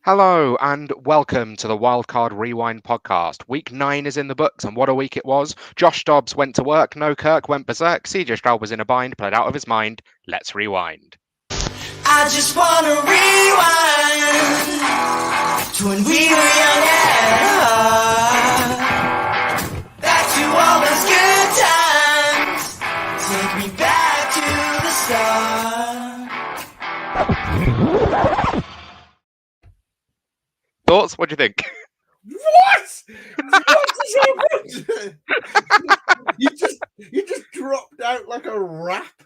Hello and welcome to the Wildcard Rewind podcast. Week 9 is in the books, and what a week it was. Josh Dobbs went to work, no Kirk went berserk, CJ Stroud was in a bind, played out of his mind. Let's rewind. I just wanna rewind to when we were young and hard. Back to all those good times. Take me back to the start. Thoughts? What do you think? What? What just happened? you just dropped out like a rap.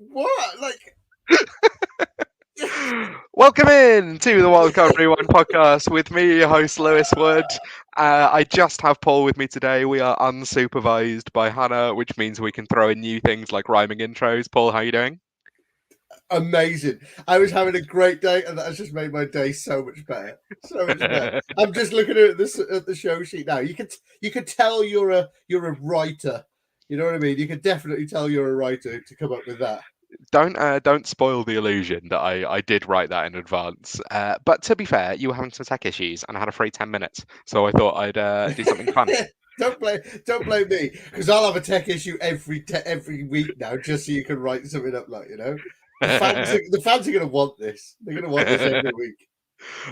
What? Like. Welcome in to the Wildcard Rewind podcast with me, your host Lewis Wood. I just have Paul with me today. We are unsupervised by Hannah, which means we can throw in new things like rhyming intros. Paul, how are you doing? Amazing. I was having a great day, and that has just made my day so much better. So much better. I'm just looking at this at the show sheet now. You could tell you're a writer. You know what I mean? You could definitely tell you're a writer to come up with that. Don't spoil the illusion that I did write that in advance. But to be fair, you were having some tech issues, and I had a free 10 minutes, so I thought I'd do something fun. Don't blame me, because I'll have a tech issue every week now, just so you can write something up, like, you know. The fans are going to want this. They're going to want this every week.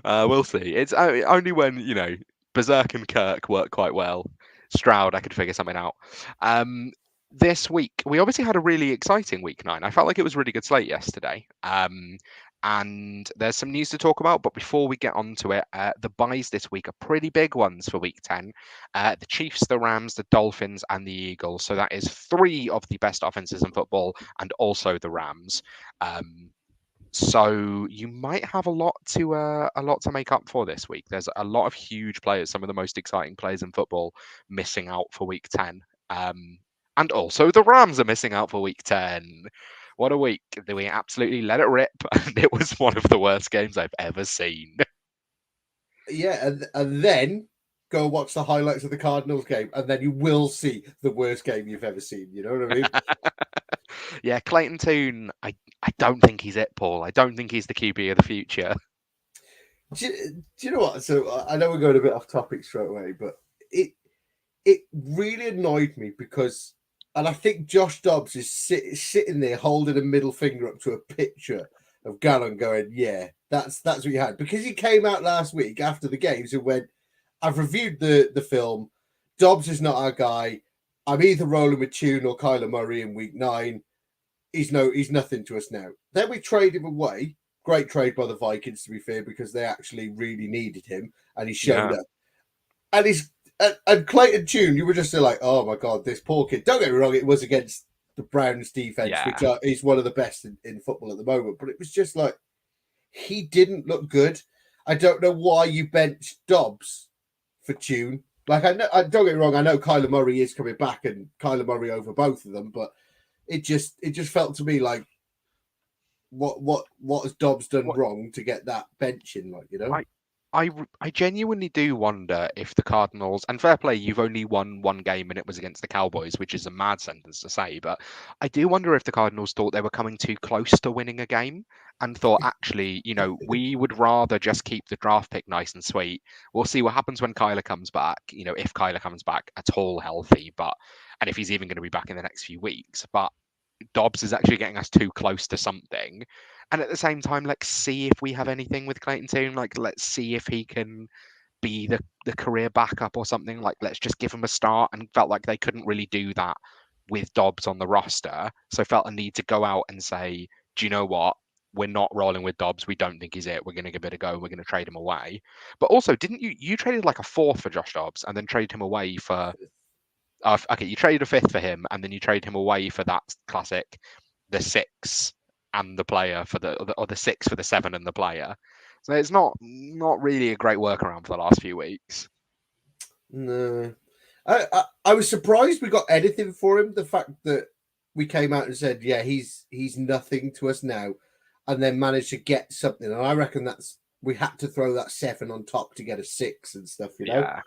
We'll see. It's only when, Berserk and Kirk work quite well. Stroud, I could figure something out. This week, we obviously had a really exciting week 9. I felt like it was a really good slate yesterday. And there's some news to talk about. But before we get onto it, the buys this week are pretty big ones for week 10. The Chiefs, the Rams, the Dolphins, and the Eagles. So that is 3 of the best offenses in football, and also the Rams. So you might have a lot to make up for this week. There's a lot of huge players, some of the most exciting players in football, missing out for week 10. And also the Rams are missing out for week 10. What a week. We absolutely let it rip, and it was one of the worst games I've ever seen. Yeah, and then go watch the highlights of the Cardinals game, and then you will see the worst game you've ever seen. You know what I mean? Yeah, Clayton Tune, I don't think he's it, Paul. I don't think he's the QB of the future. Do you know what? So I know we're going a bit off topic straight away, but it really annoyed me because, and I think Josh Dobbs is sitting there holding a middle finger up to a picture of Gallon going, yeah, that's what you had. Because he came out last week after the games and went, I've reviewed the film. Dobbs is not our guy. I'm either rolling with Tune or Kyler Murray in week 9. He's nothing to us now. Then we trade him away. Great trade by the Vikings, to be fair, because they actually really needed him, and he showed up. And Clayton Tune, you were just like, oh my God, this poor kid. Don't get me wrong, it was against the Browns defense, which is one of the best in football at the moment. But it was just like, he didn't look good. I don't know why you benched Dobbs for Tune. Like, don't get me wrong, I know Kyler Murray is coming back, and Kyler Murray over both of them, but it just felt to me like, what has Dobbs done wrong to get that bench in, like, you know? I genuinely do wonder if the Cardinals, and fair play, you've only won one game and it was against the Cowboys, which is a mad sentence to say, but I do wonder if the Cardinals thought they were coming too close to winning a game and thought, actually, we would rather just keep the draft pick nice and sweet. We'll see what happens when Kyler comes back, if Kyler comes back at all healthy, and if he's even going to be back in the next few weeks. But Dobbs is actually getting us too close to something. And at the same time, let's see if we have anything with Clayton Tune. Like, let's see if he can be the career backup or something. Like, let's just give him a start. And felt like they couldn't really do that with Dobbs on the roster. So felt a need to go out and say, do you know what? We're not rolling with Dobbs. We don't think he's it. We're going to give it a go. We're going to trade him away. But also, didn't you traded like a 4th for Josh Dobbs and then traded him away for... okay, you traded a 5th for him and then you trade him away for that classic, the 6 and the player for the 6 for the 7 and the player. So it's not really a great workaround for the last few weeks. No, I was surprised we got anything for him. The fact that we came out and said, yeah, he's nothing to us now, and then managed to get something. And I reckon we had to throw that 7 on top to get a 6 and stuff, you know. Yeah.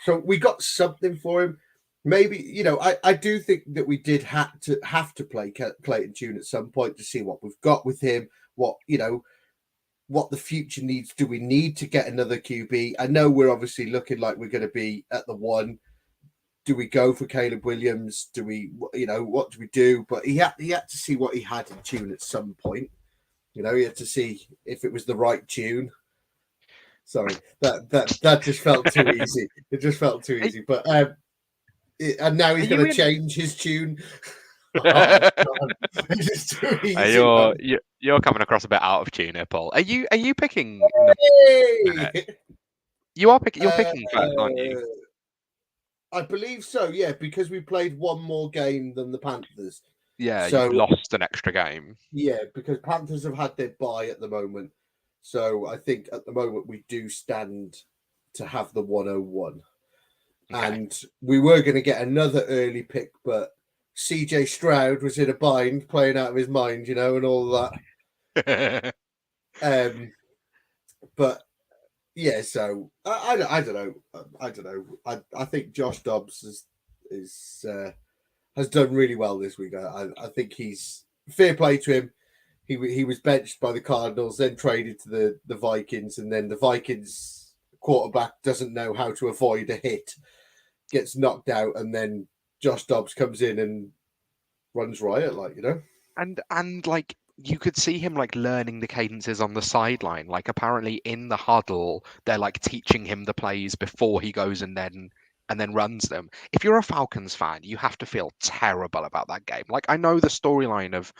So we got something for him. Maybe, I do think that we did have to play Clayton Tune at some point to see what we've got with him, what, what the future needs. Do we need to get another QB? I know we're obviously looking like we're going to be at the one. Do we go for Caleb Williams? Do we, what do we do? But he had to see what he had in tune at some point. He had to see if it was the right tune. Sorry, that just felt too easy. It just felt too easy. But and now he's going to change his tune. Oh, it's too easy. You're coming across a bit out of tune here, Paul. Are you picking? You're picking first, aren't you? I believe so. Yeah, because we played one more game than the Panthers. Yeah, so, you've lost an extra game. Yeah, because Panthers have had their bye at the moment. So I think at the moment we do stand to have the 101. Okay. And we were going to get another early pick, but CJ Stroud was in a bind, playing out of his mind, and all that. But yeah, so I don't know. I don't know. I think Josh Dobbs has done really well this week. I think he's fair play to him. He was benched by the Cardinals, then traded to the Vikings, and then the Vikings quarterback doesn't know how to avoid a hit, gets knocked out, and then Josh Dobbs comes in and runs riot, and like you could see him like learning the cadences on the sideline. Like apparently in the huddle, they're like teaching him the plays before he goes and then runs them. If you're a Falcons fan, you have to feel terrible about that game. Like I know the storyline of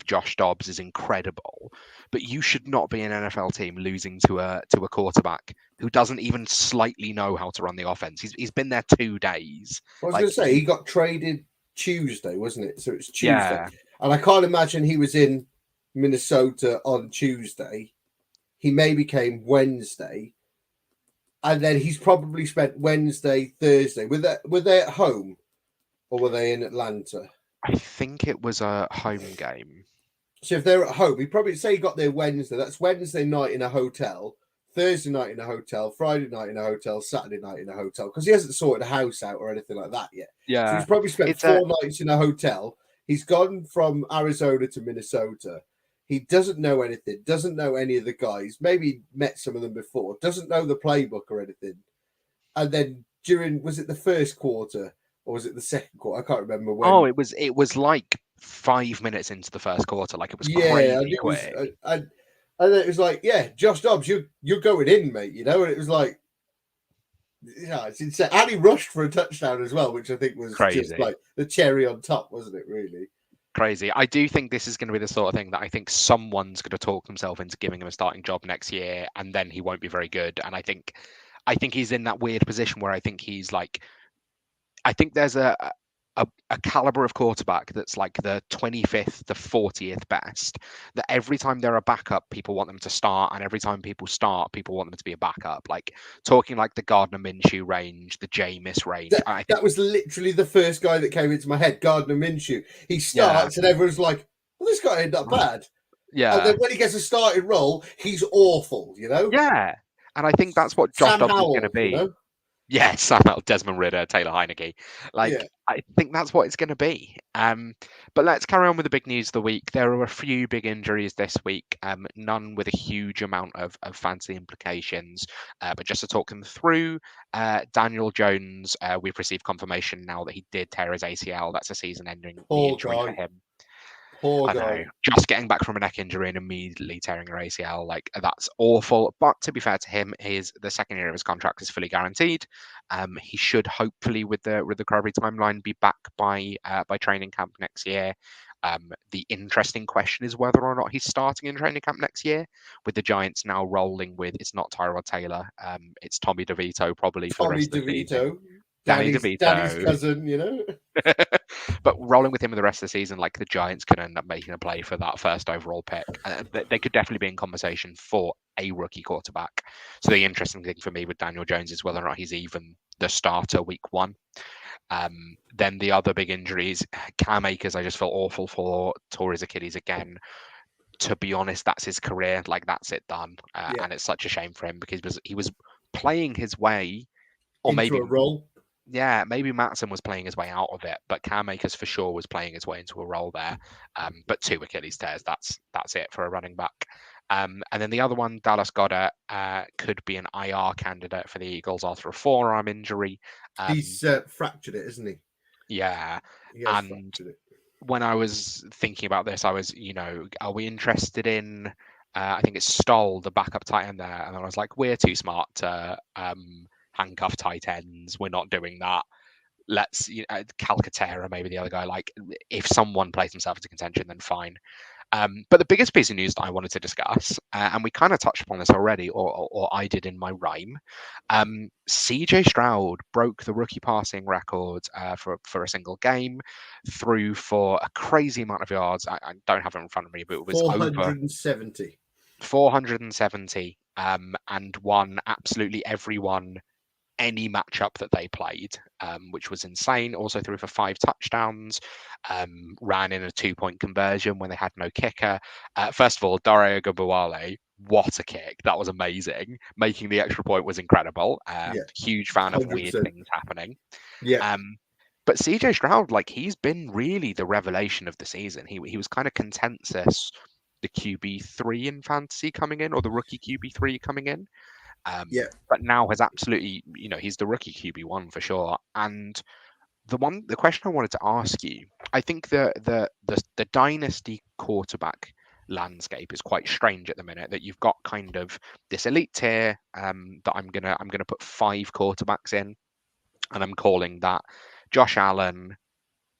Josh Dobbs is incredible, but you should not be an NFL team losing to a quarterback who doesn't even slightly know how to run the offense. He's been there 2 days. I was going to say he got traded Tuesday, wasn't it? So it's Tuesday. Yeah. And I can't imagine he was in Minnesota on Tuesday. He maybe came Wednesday. And then he's probably spent Wednesday, Thursday. Were they at home or were they in Atlanta? I think it was a home game. So if they're at home, he probably say he got there Wednesday. That's Wednesday night in a hotel, Thursday night in a hotel, Friday night in a hotel, Saturday night in a hotel, because he hasn't sorted a house out or anything like that yet. Yeah. So he's probably spent 4 nights in a hotel. He's gone from Arizona to Minnesota. He doesn't know anything, doesn't know any of the guys, maybe met some of them before, doesn't know the playbook or anything. And then was it the first quarter or was it the second quarter? I can't remember when. Oh, it was like 5 minutes into the first quarter. Like it was crazy quick. And then it was like, yeah, Josh Dobbs, you're going in, mate, And it was like, it's insane. And he rushed for a touchdown as well, which I think was crazy. Just like the cherry on top, wasn't it, really? Crazy. I do think this is going to be the sort of thing that I think someone's going to talk themselves into giving him a starting job next year, and then he won't be very good. And I think he's in that weird position where I think he's like, I think there's a caliber of quarterback that's like the 25th, the 40th best, that every time they're a backup, people want them to start. And every time people start, people want them to be a backup. Like talking like the Gardner Minshew range, the Jameis range. That was literally the first guy that came into my head, Gardner Minshew. He starts and everyone's like, well, this guy ain't that bad. Yeah. And then when he gets a starting role, he's awful, Yeah. And I think that's what Josh Dobbs is going to be. Yeah, Sam Howell, Desmond Ridder, Taylor Heineke. I think that's what it's going to be. But let's carry on with the big news of the week. There are a few big injuries this week, none with a huge amount of fancy implications. But just to talk them through, Daniel Jones, we've received confirmation now that he did tear his ACL. That's a season-ending injury for him. Poor guy. Just getting back from a neck injury and immediately tearing your ACL, like that's awful. But to be fair to him, the second year of his contract is fully guaranteed. He should hopefully, with the recovery timeline, be back by training camp next year. The interesting question is whether or not he's starting in training camp next year, with the Giants now rolling with it's not Tyrod Taylor, it's Tommy DeVito probably for the rest of the season. Danny DeVito. Danny's cousin, But rolling with him in the rest of the season, like the Giants could end up making a play for that first overall pick. They could definitely be in conversation for a rookie quarterback. So the interesting thing for me with Daniel Jones is whether or not he's even the starter week 1. Then the other big injuries, Cam Akers, I just felt awful for, tore his Achilles again. To be honest, that's his career. Like that's it done. And it's such a shame for him because he was playing his way, or into maybe a role. Yeah, maybe Matson was playing his way out of it, but Cam Akers for sure was playing his way into a role there. But 2 Achilles tears, that's it for a running back. And then the other one, Dallas Goedert, could be an IR candidate for the Eagles after a forearm injury. He's fractured it, isn't he? Yeah, He has and fractured it. when I was thinking about this, I was, are we interested in? I think it's Stoll, the backup tight end there, and I was like, we're too smart to handcuff tight ends. We're not doing that. Let's, Calcaterra, maybe the other guy. Like, if someone plays himself into contention, then fine. But the biggest piece of news that I wanted to discuss, and we kind of touched upon this already, or I did in my rhyme, CJ Stroud broke the rookie passing record for a single game, threw for a crazy amount of yards. I don't have it in front of me, but it was 470. over 470, and won absolutely everyone any matchup that they played, which was insane. Also threw for 5 touchdowns, ran in a 2-point conversion when they had no kicker. First of all, Dario Gabuale, what a kick. That was amazing. Making the extra point was incredible. Huge fan of 100%. weird things happening. Yeah. But CJ Stroud, like, he's been really the revelation of the season. He was kind of consensus the QB3 in fantasy coming in, or the rookie QB3 coming in. But now has absolutely, he's the rookie QB1 for sure. And the question I wanted to ask you, I think the dynasty quarterback landscape is quite strange at the minute, that you've got kind of this elite tier that I'm gonna put 5 quarterbacks in, and I'm calling that Josh Allen,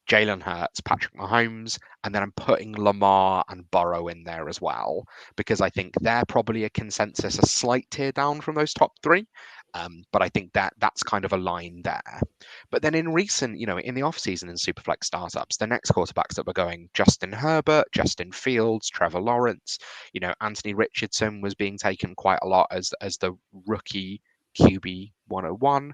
Jalen Hurts, Patrick Mahomes, and then I'm putting Lamar and Burrow in there as well, because I think they're probably a consensus, a slight tier down from those top 3. But I think that's kind of a line there. But then in recent, in the offseason in Superflex startups, the next quarterbacks that were going, Justin Herbert, Justin Fields, Trevor Lawrence, Anthony Richardson was being taken quite a lot as the rookie QB 101.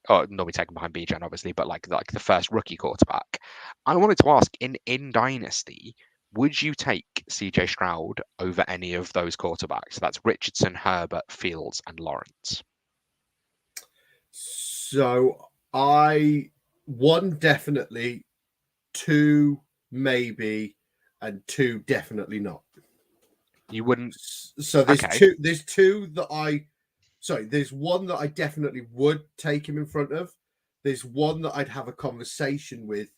Normally taken behind Bijan, obviously, but like the first rookie quarterback. I wanted to ask, in Dynasty, would you take CJ Stroud over any of those quarterbacks? That's Richardson, Herbert, Fields, and Lawrence. So 1 definitely, 2 maybe, and 2 definitely not. You wouldn't. So there's okay. There's 2 that there's 1 that I definitely would take him in front of. There's 1 that I'd have a conversation with,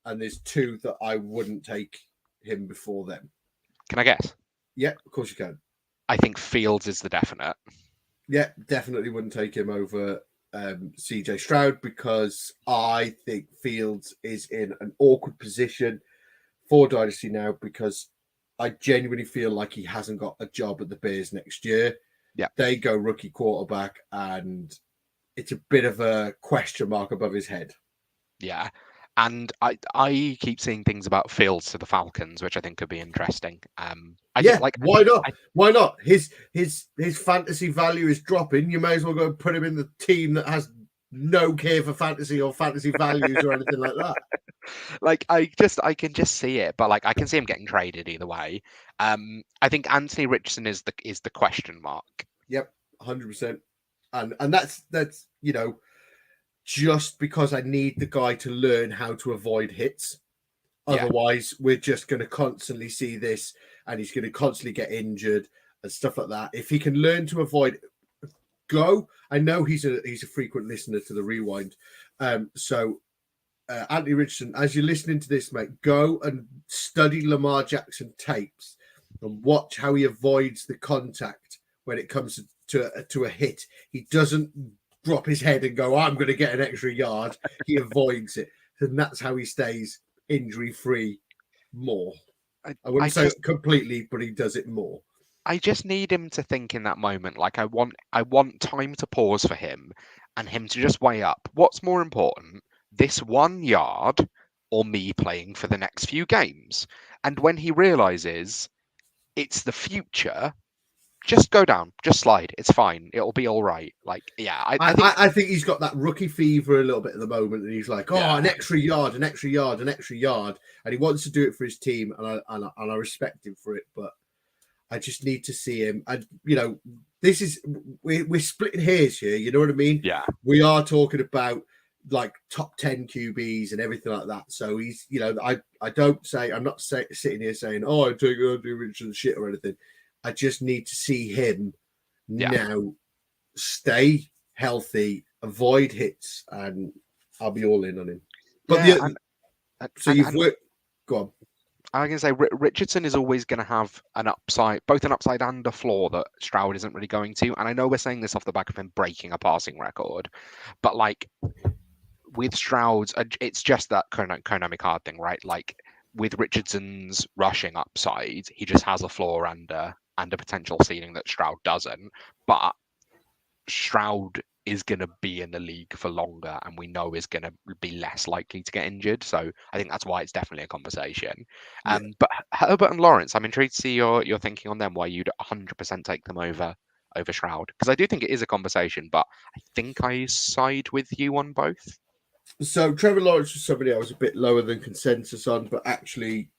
and there's 2 that I wouldn't take him before them. Can I guess? Yeah, of course you can. I think Fields is the definite. Yeah, definitely wouldn't take him over CJ Stroud, because I think Fields is in an awkward position for Dynasty now, because I genuinely feel like he hasn't got a job at the Bears next year. Yeah, they go rookie quarterback, and it's a bit of a question mark above his head. Yeah, and I keep seeing things about Fields to the Falcons, which I think could be interesting. Why not? Why not? His fantasy value is dropping. You may as well go put him in the team that has no care for fantasy or fantasy values or anything like that. Like, I can just see it, but like I can see him getting traded either way. I think Anthony Richardson is the question mark. Yep, 100%. And that's just because I need the guy to learn how to avoid hits. Otherwise, we're just going to constantly see this, and he's going to constantly get injured and stuff like that. If he can learn to avoid I know he's a frequent listener to the Rewind. Anthony Richardson, as you're listening to this, mate, go and study Lamar Jackson tapes and watch how he avoids the contact when it comes to a hit. He doesn't drop his head and go, I'm going to get an extra yard. He avoids it. And that's how he stays injury-free more. I wouldn't say completely, but he does it more. I just need him to think in that moment. Like, I want time to pause for him, and him to just weigh up what's more important, this 1 yard or me playing for the next few games. And when he realizes it's the future, just go down, just slide. It's fine. It'll be all right. Like, yeah, I think he's got that rookie fever a little bit at the moment, and he's like, an extra yard, an extra yard, an extra yard, and he wants to do it for his team, and I respect him for it. But I just need to see him. And this is we're splitting hairs here. You know what I mean? Yeah. We are talking about like top 10 QBs and everything like that. So he's, I don't say, I'm not sitting here saying, oh, I take Andy Richardson shit or anything. I just need to see him now stay healthy, avoid hits, and I'll be all in on him. But you've worked. Go on. I can say Richardson is always going to have an upside, both an upside and a flaw that Stroud isn't really going to. And I know we're saying this off the back of him breaking a passing record, but like with Stroud, it's just that Konami card thing, right? Like with Richardson's rushing upside, he just has a flaw and a potential ceiling that Stroud doesn't. But Stroud is going to be in the league for longer, and we know is going to be less likely to get injured. So I think that's why it's definitely a conversation. But Herbert and Lawrence, I'm intrigued to see your thinking on them. Why you'd 100% take them over Stroud, because I do think it is a conversation, but I think I side with you on both. So Trevor Lawrence was somebody I was a bit lower than consensus on, but actually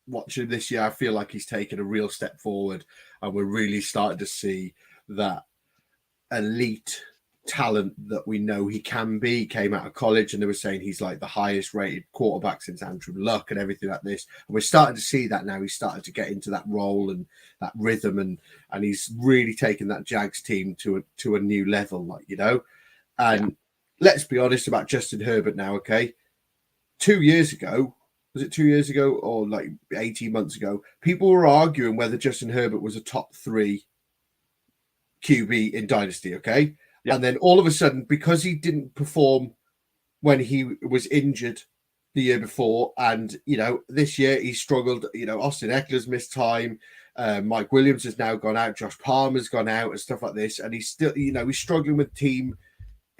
watching this year, I feel like he's taken a real step forward, and we're really starting to see that elite talent that we know he can be. He came out of college and they were saying he's like the highest rated quarterback since Andrew Luck and everything like this. And we're starting to see that now. He's started to get into that role and that rhythm, and he's really taken that Jags team to a new level, And let's be honest about Justin Herbert now, okay? 2 years ago, was it 2 years ago or like 18 months ago, people were arguing whether Justin Herbert was a top 3 QB in Dynasty, okay? Yep. And then all of a sudden, because he didn't perform when he was injured the year before, and this year he struggled. Austin Eckler's missed time, Mike Williams has now gone out, Josh Palmer's gone out, and stuff like this, and he's still, he's struggling with team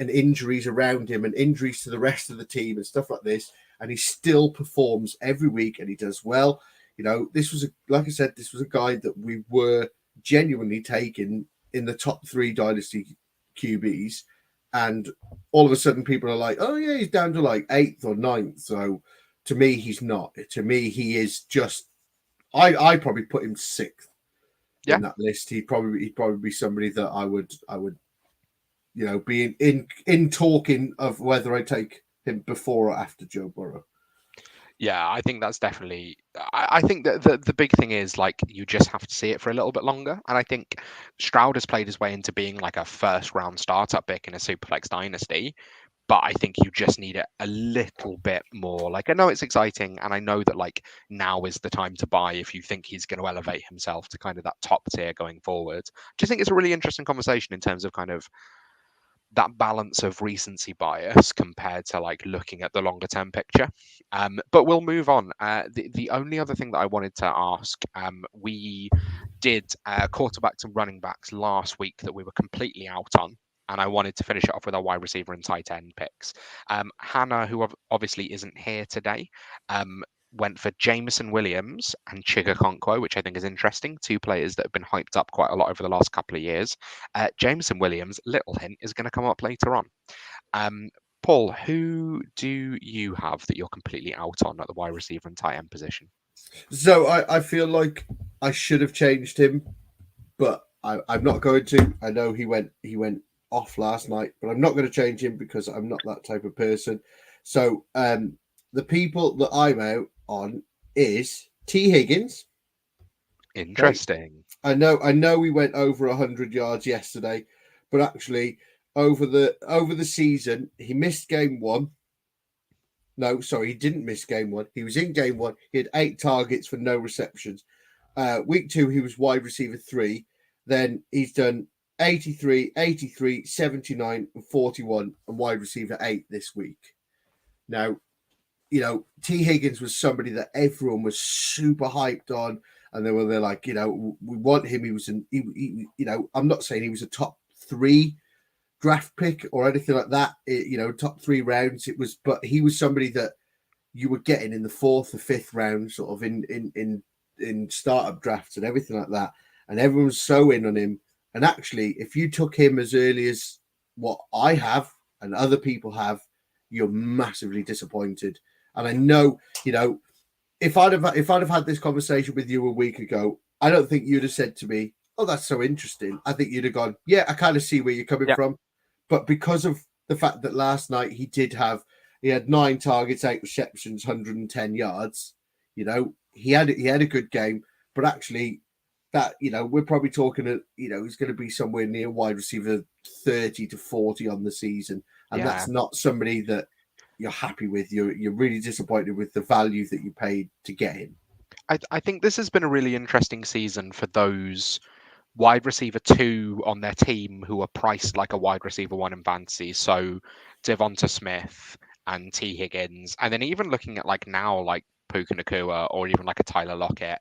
and injuries around him and injuries to the rest of the team and stuff like this, and he still performs every week and he does well. This was like I said, this was a guy that we were genuinely taking in the top 3 Dynasty QBs, and all of a sudden people are like, oh yeah, he's down to like 8th or 9th. So to me, he's not. To me, he is just, I probably put him 6th in that list. He'd probably be somebody that I would be in talking of whether I take him before or after Joe Burrow. Yeah, I think that's definitely. I think that the big thing is like you just have to see it for a little bit longer, and I think Stroud has played his way into being like a first round startup pick in a Superflex dynasty, but I think you just need it a little bit more. Like I know it's exciting, and I know that like now is the time to buy if you think he's going to elevate himself to kind of that top tier going forward. I just think it's a really interesting conversation in terms of kind of that balance of recency bias compared to like looking at the longer term picture. But we'll move on. The only other thing that I wanted to ask, we did quarterbacks and running backs last week that we were completely out on, and I wanted to finish it off with our wide receiver and tight end picks. Hannah, who obviously isn't here today, went for Jameson Williams and Chigakonkwo, which I think is interesting. 2 players that have been hyped up quite a lot over the last couple of years. Jameson Williams, little hint, is going to come up later on. Paul, who do you have that you're completely out on at the wide receiver and tight end position? So I feel like I should have changed him, but I'm not going to. I know he went off last night, but I'm not going to change him because I'm not that type of person. So the people that I'm out on is T. Higgins. Interesting. Okay. I know we went over 100 yards yesterday, but actually over the season he missed game 1. No, sorry, he didn't miss game 1. He was in game 1. He had 8 targets for no receptions. Week 2 he was wide receiver 3. Then he's done 83, 83, 79, and 41, and wide receiver 8 this week. Now, T. Higgins was somebody that everyone was super hyped on, and they're like, we want him. He was I'm not saying he was a top 3 draft pick or anything like that. Top 3 rounds. But he was somebody that you were getting in the 4th or 5th round, sort of in startup drafts and everything like that. And everyone's so in on him. And actually, if you took him as early as what I have and other people have, you're massively disappointed. And I know, if I'd have had this conversation with you a week ago, I don't think you'd have said to me, "Oh, that's so interesting." I think you'd have gone, "Yeah, I kind of see where you're coming Yeah. from," but because of the fact that last night he had 9 targets, 8 receptions, 110 yards. He had a good game, but actually, that we're probably talking. He's going to be somewhere near wide receiver 30 to 40 on the season, and Yeah. that's not somebody that you're happy with. You're really disappointed with the value that you paid to get him. I think this has been a really interesting season for those wide receiver 2 on their team who are priced like a wide receiver 1 in fantasy. So Devonta Smith and T. Higgins, and then even looking at like now like Puka Nakua or even like a Tyler Lockett.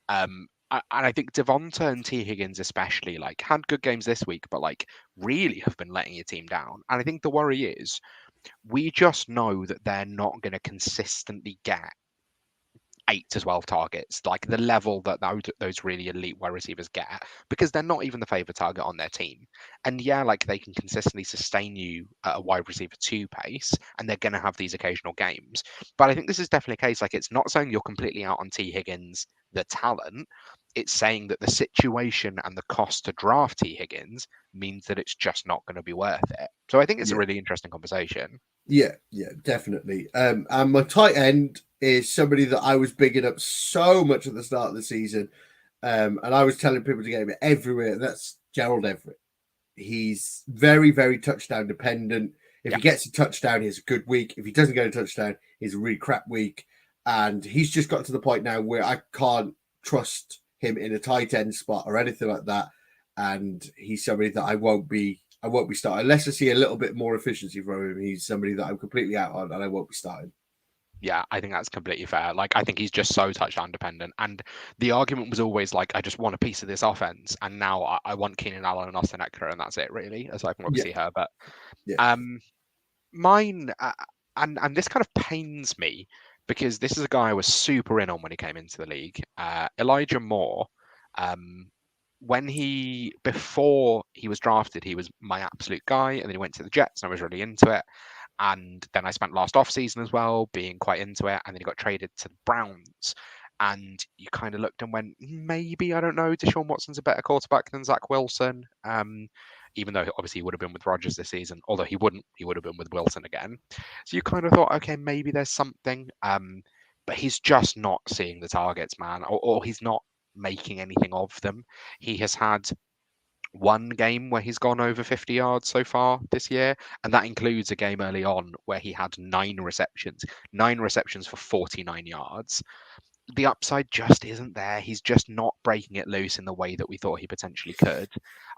And I think Devonta and T. Higgins especially like had good games this week, but like really have been letting your team down. And I think the worry is we just know that they're not going to consistently get 8 to 12 targets, like the level that those really elite wide receivers get, because they're not even the favorite target on their team. And yeah, like they can consistently sustain you at a wide receiver 2 pace, and they're going to have these occasional games. But I think this is definitely a case, like it's not saying you're completely out on T. Higgins, the talent. It's saying that the situation and the cost to draft T. Higgins means that it's just not going to be worth it. So I think it's a really interesting conversation. Yeah, definitely. And my tight end is somebody that I was bigging up so much at the start of the season. And I was telling people to get him everywhere. And that's Gerald Everett. He's very, very touchdown dependent. If he gets a touchdown, he has a good week. If he doesn't get a touchdown, he's a really crap week. And he's just got to the point now where I can't trust him in a tight end spot or anything like that. And he's somebody that I won't be starting unless I see a little bit more efficiency from him. He's somebody that I'm completely out on, and I won't be starting. Yeah, I think that's completely fair. Like, I think he's just so touchdown dependent. And the argument was always like, I just want a piece of this offense. And now I want Keenan Allen and Austin Eckler, and that's it, really, aside from obviously Herbert. Mine, and this kind of pains me because this is a guy I was super in on when he came into the league. Elijah Moore. Before he was drafted, he was my absolute guy, and then he went to the Jets, and I was really into it. And then I spent last off season as well being quite into it, and then he got traded to the Browns. And you kind of looked and went, maybe, I don't know, Deshaun Watson's a better quarterback than Zach Wilson. Even though obviously he would have been with Rodgers this season, although he would have been with Wilson again. So you kind of thought, okay, maybe there's something. But he's just not seeing the targets, man, or he's not making anything of them. He has had one game where he's gone over 50 yards so far this year, and that includes a game early on where he had 9 receptions for 49 yards. The upside just isn't there. He's just not breaking it loose in the way that we thought he potentially could.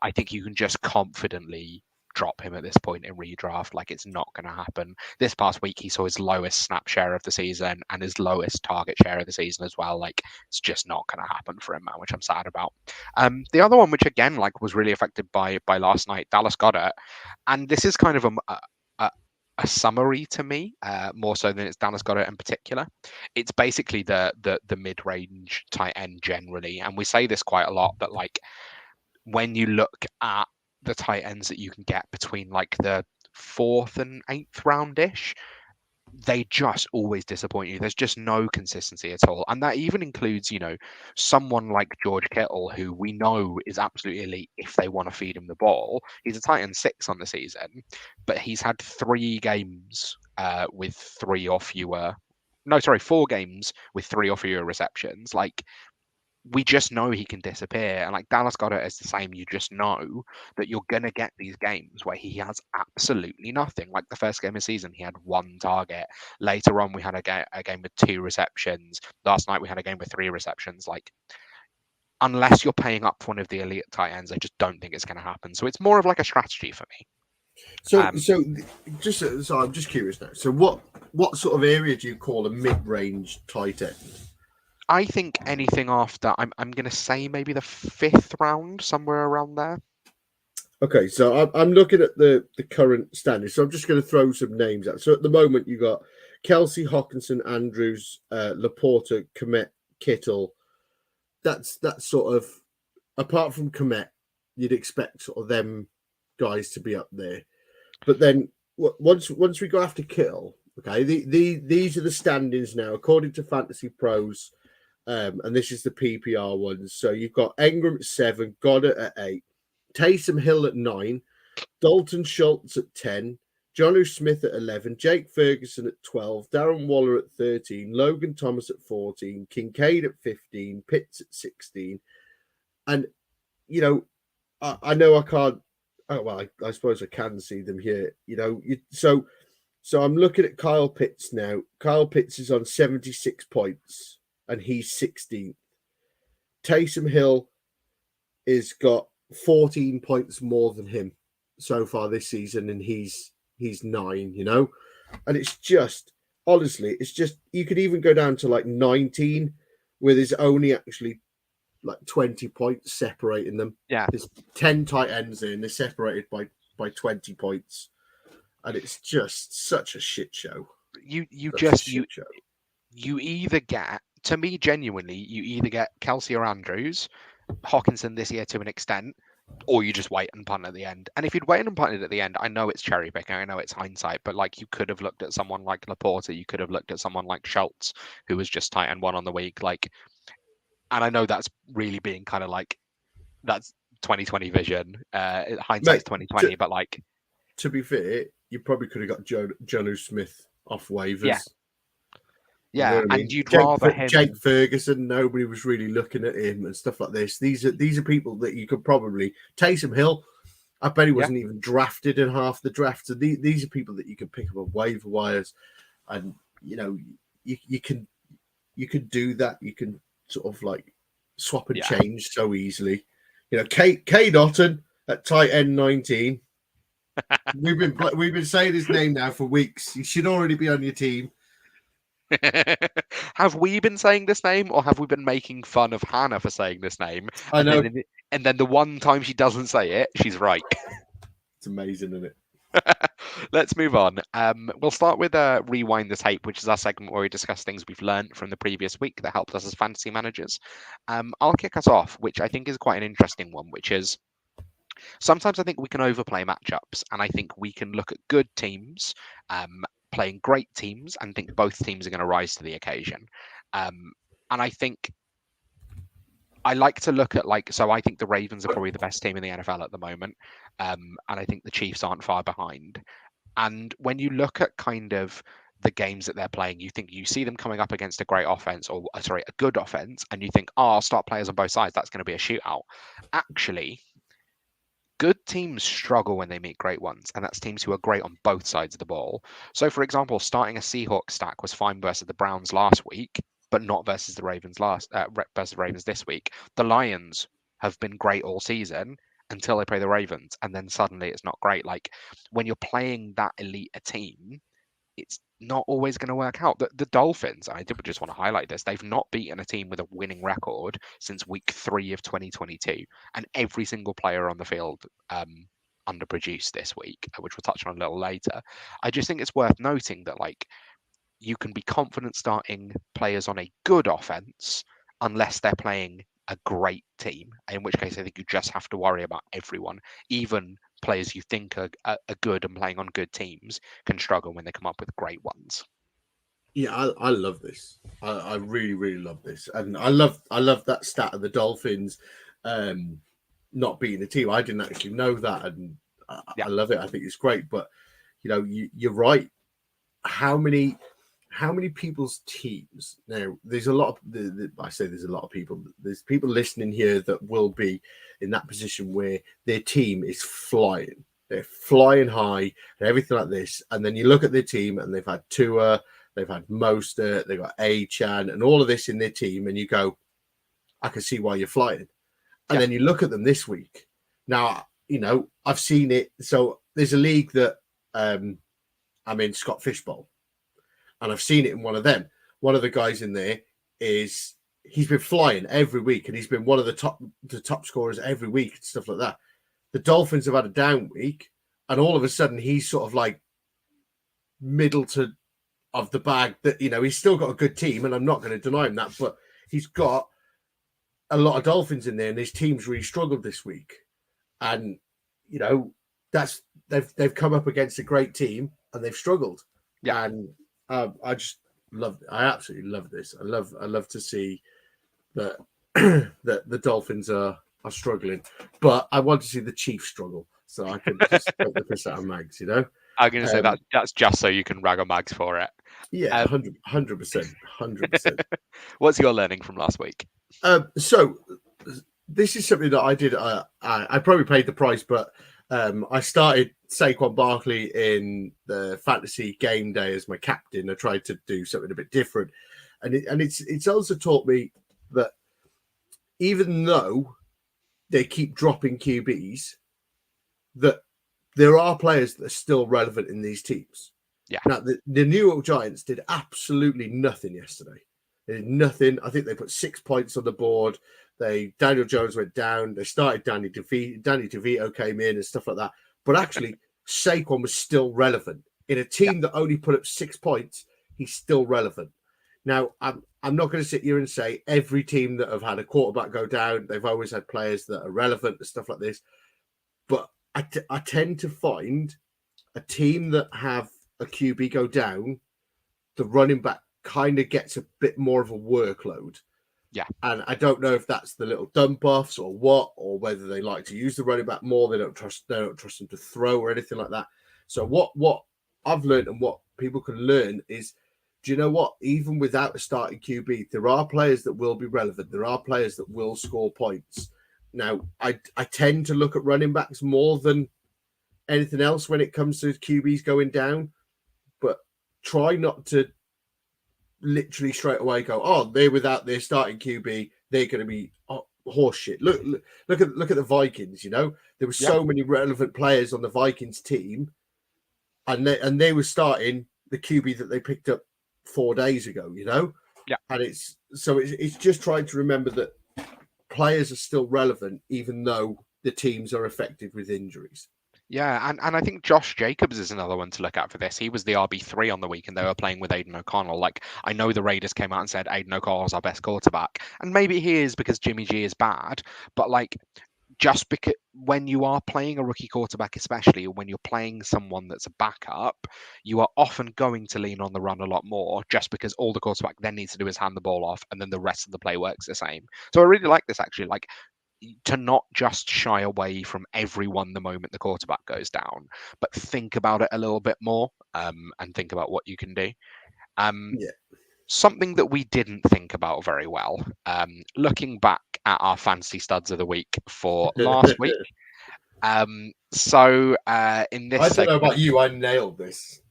I think you can just confidently drop him at this point in redraft. Like, it's not going to happen. This past week, he saw his lowest snap share of the season and his lowest target share of the season as well. Like, it's just not going to happen for him, man, which I'm sad about. The other one, which again, like, was really affected by last night, Dallas Goedert, and this is kind of a summary to me, more so than it's Dallas Goedert in particular. It's basically the mid-range tight end generally, and we say this quite a lot, but like when you look at the tight ends that you can get between like the 4th and 8th round-ish, they just always disappoint you. There's just no consistency at all. And that even includes, someone like George Kittle, who we know is absolutely elite if they want to feed him the ball. He's a tight end 6 on the season, but he's had 4 games with 3 or fewer receptions. Like, we just know he can disappear. And like Dallas Goedert is the same. You just know that you're going to get these games where he has absolutely nothing. Like the first game of the season, he had 1 target. Later on, we had a game with 2 receptions. Last night, we had a game with 3 receptions. Like, unless you're paying up for one of the elite tight ends, I just don't think it's going to happen. So it's more of like a strategy for me. So I'm just curious now. So what sort of area do you call a mid-range tight end? I think anything after, I'm going to say maybe the 5th round, somewhere around there. Okay, so I'm looking at the current standings. So I'm just going to throw some names out. So at the moment, you got Kelsey, Hawkinson, Andrews, Laporta, Kmet, Kittle. That's sort of, apart from Kmet, you'd expect sort of them guys to be up there. But then once we go after Kittle, okay, these are the standings now according to Fantasy Pros. and this is the PPR ones. So you've got Ingram at 7, Goddard at 8, Taysom Hill at 9, Dalton Schultz at 10, Jonnu Smith at 11, Jake Ferguson at 12, Darren Waller at 13, Logan Thomas at 14, Kincaid at 15, Pitts at 16. And, I know I can't. Oh, well, I suppose I can see them here. So I'm looking at Kyle Pitts now. Kyle Pitts is on 76 points, and he's 16th. Taysom Hill is got 14 points more than him so far this season, and he's 9. And it's just, honestly, you could even go down to like 19, where there's only actually like 20 points separating them. Yeah. There's 10 tight ends in, they're separated by 20 points. And it's just such a shit show. You either get, to me, genuinely, you either get Kelsey or Andrews, Hawkinson this year to an extent, or you just wait and punt at the end. And if you'd waited and punted at the end, I know it's cherry picking, I know it's hindsight, but like you could have looked at someone like Laporta, you could have looked at someone like Schultz, who was just tight end 1 on the week. And I know that's really being kind of like, that's 2020 vision, hindsight's 2020, but like, to be fair, you probably could have got Jonnu Smith off waivers. Yeah. Yeah, and I mean? You'd rather him. Jake Ferguson, nobody was really looking at him and stuff like this. These are people that you could probably. Taysom Hill, I bet he wasn't even drafted in half the draft. So these are people that you can pick up on waiver wires, and you can do that. You can sort of like swap and change so easily. K Dotton at tight end 19. We've been saying his name now for weeks. He should already be on your team. Have we been saying this name, or have we been making fun of Hannah for saying this name? I know. And then the one time she doesn't say it, she's right. It's amazing, isn't it? Let's move on. We'll start with Rewind the Tape, which is our segment where we discuss things we've learned from the previous week that helped us as fantasy managers. I'll kick us off, which I think is quite an interesting one, which is sometimes I think we can overplay matchups, and I think we can look at good teams playing great teams and think both teams are going to rise to the occasion. And I think I like to look at so I think the Ravens are probably the best team in the NFL at the moment. And I think the Chiefs aren't far behind. And when you look at kind of the games that they're playing, you see them coming up against a great offense, or a good offense, and you think, I'll start players on both sides. That's going to be a shootout. Actually, good teams struggle when they meet great ones, and that's teams who are great on both sides of the ball. So, for example, starting a Seahawks stack was fine versus the Browns last week, but not versus the Ravens this week. The Lions have been great all season until they play the Ravens, and then suddenly it's not great. Like when you're playing that elite a team, it's not always going to work out. The Dolphins, I did just want to highlight this, they've not beaten a team with a winning record since week 3 of 2022, and every single player on the field underproduced this week, which we'll touch on a little later. I just think it's worth noting that you can be confident starting players on a good offense unless they're playing a great team, in which case I think you just have to worry about everyone. Even players you think are good and playing on good teams can struggle when they come up with great ones. Yeah, I love this. I really, really love this. And I love that stat of the Dolphins not beating the team. I didn't actually know that, and I love it. I think it's great. But you're right. How many people's teams now? There's a lot of I say there's a lot of people. There's people listening here that will be in that position where their team is flying. They're flying high and everything like this. And then you look at their team and they've had Tua, they've had Mostert, they've got A-Chan and all of this in their team. And you go, I can see why you're flying. And then you look at them this week. Now, I've seen it. So there's a league that I'm in, Scott Fishbowl. And I've seen it in one of them. One of the guys in there he's been flying every week, and he's been one of the top scorers every week and stuff like that. The Dolphins have had a down week, and all of a sudden he's sort of like middle of the bag. That he's still got a good team, and I'm not going to deny him that, but he's got a lot of Dolphins in there, and his team's really struggled this week. And that's they've come up against a great team, and they've struggled. Yeah, and I absolutely love this. I love to see that that the Dolphins are struggling, but I want to see the Chiefs struggle, so I can just take the piss out of Mags, you know. I'm going to say that's just so you can rag on Mags for it. Yeah, 100%, 100%. What's your learning from last week? So this is something that I did. I probably paid the price, but I started Saquon Barkley in the fantasy game day as my captain. I tried to do something a bit different, and it's also taught me that even though they keep dropping QBs, that there are players that are still relevant in these teams. Yeah. Now, the New York Giants did absolutely nothing yesterday. They did nothing. I think they put 6 points on the board. Daniel Jones went down. They started Danny DeVito came in and stuff like that. But actually, Saquon was still relevant. In a team that only put up 6 points, he's still relevant. Now, I'm not going to sit here and say every team that have had a quarterback go down, they've always had players that are relevant and stuff like this. But I tend to find a team that have a QB go down, the running back kind of gets a bit more of a workload. Yeah. And I don't know if that's the little dump offs or what, or whether they like to use the running back more. They don't trust him to throw or anything like that. So what I've learned and what people can learn is, do you know what? Even without a starting QB, there are players that will be relevant. There are players that will score points. Now, I tend to look at running backs more than anything else when it comes to QBs going down, but try not to literally straight away go, oh, they're without their starting QB, they're going to be horse shit. Look at the Vikings. You know, there were so many relevant players on the Vikings team, and they were starting the QB that they picked up 4 days ago. You know, and it's just trying to remember that players are still relevant even though the teams are affected with injuries. Yeah, and I think Josh Jacobs is another one to look at for this. He was the RB3 on the week, and they were playing with Aiden O'Connell. Like, I know the Raiders came out and said Aiden O'Connell's our best quarterback, and maybe he is because Jimmy G is bad. But like, just because when you are playing a rookie quarterback, especially when you're playing someone that's a backup, you are often going to lean on the run a lot more, just because all the quarterback then needs to do is hand the ball off, and then the rest of the play works the same. So I really like this actually. Like, to not just shy away from everyone the moment the quarterback goes down, but think about it a little bit more, and think about what you can do. Something that we didn't think about very well, looking back at our fantasy studs of the week for last week. So in this I don't segment, know about you, I nailed this.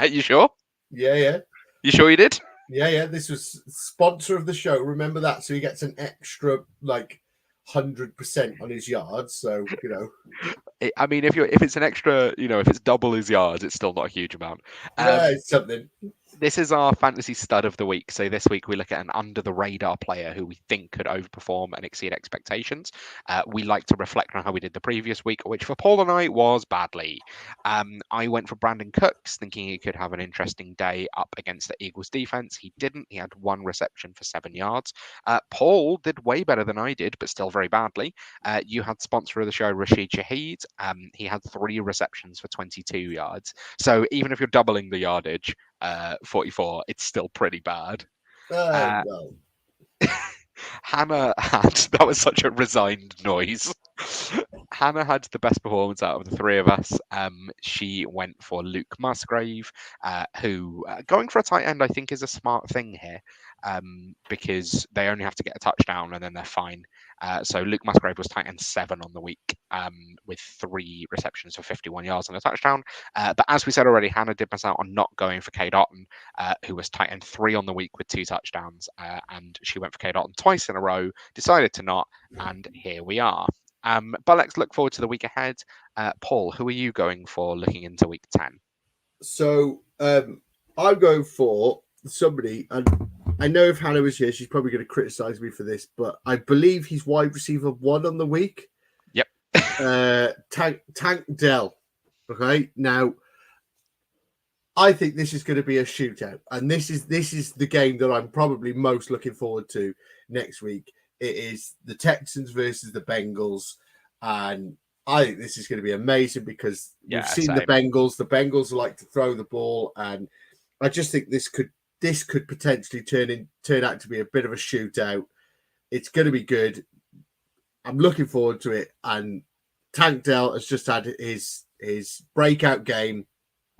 You sure? Yeah. You sure you did? Yeah. This was sponsor of the show. Remember that? So he gets an extra 100% on his yards. So, you know, I mean, if it's an extra, if it's double his yards, it's still not a huge amount. it's something. This is our fantasy stud of the week. So this week we look at an under the radar player who we think could overperform and exceed expectations. We like to reflect on how we did the previous week, which for Paul and I was badly. I went for Brandon Cooks, thinking he could have an interesting day up against the Eagles defense. He didn't. He had 1 reception for 7 yards. Paul did way better than I did, but still very badly. You had sponsor of the show, Rashid Shaheed. He had 3 receptions for 22 yards. So even if you're doubling the yardage, 44, it's still pretty bad. No. Hannah had, that was such a resigned noise. Hannah had the best performance out of the 3 of us. She went for Luke Musgrave, who going for a tight end I think is a smart thing here, because they only have to get a touchdown and then they're fine. So Luke Musgrave was tight end 7 on the week, with 3 receptions for 51 yards and a touchdown. But as we said already, Hannah did miss out on not going for Cade Otton, who was tight end 3 on the week with 2 touchdowns. And she went for Cade Otton twice in a row, decided to not, and here we are. But let's look forward to the week ahead. Paul, who are you going for looking into week 10? So I'm going for somebody, and I know if Hannah was here, she's probably going to criticize me for this, but I believe he's wide receiver 1 on the week. Yep. Tank Dell. Okay. Now, I think this is going to be a shootout, and this is the game that I'm probably most looking forward to next week. It is the Texans versus the Bengals, and I think this is going to be amazing because we've seen the Bengals. The Bengals like to throw the ball, and I just think this could potentially turn out to be a bit of a shootout. It's going to be good. I'm looking forward to it. And Tank Dell has just had his breakout game.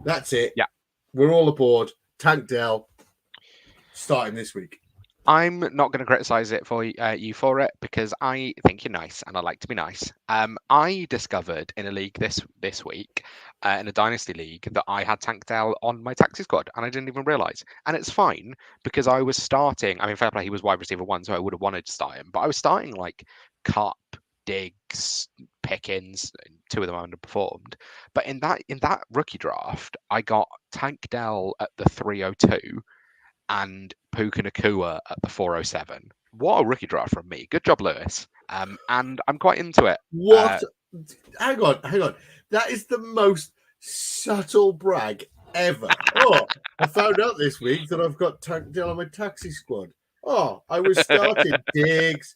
That's it. Yeah. We're all aboard. Tank Dell starting this week. I'm not going to criticize it for you for it because I think you're nice and I like to be nice. I discovered in a league this week, in a dynasty league, that I had Tank Dell on my taxi squad and I didn't even realize. And it's fine because I was starting. I mean, fair play, he was wide receiver 1, so I would have wanted to start him. But I was starting like Cup, Diggs, Pickens. 2 of them underperformed. But in that rookie draft, I got Tank Dell at the 302. And Puka Nakua at the 407. What a rookie draft from me. Good job, Lewis. And I'm quite into it. What? Hang on. That is the most subtle brag ever. Oh, I found out this week that I've got Tank Dell on my taxi squad. Oh, I was starting Diggs,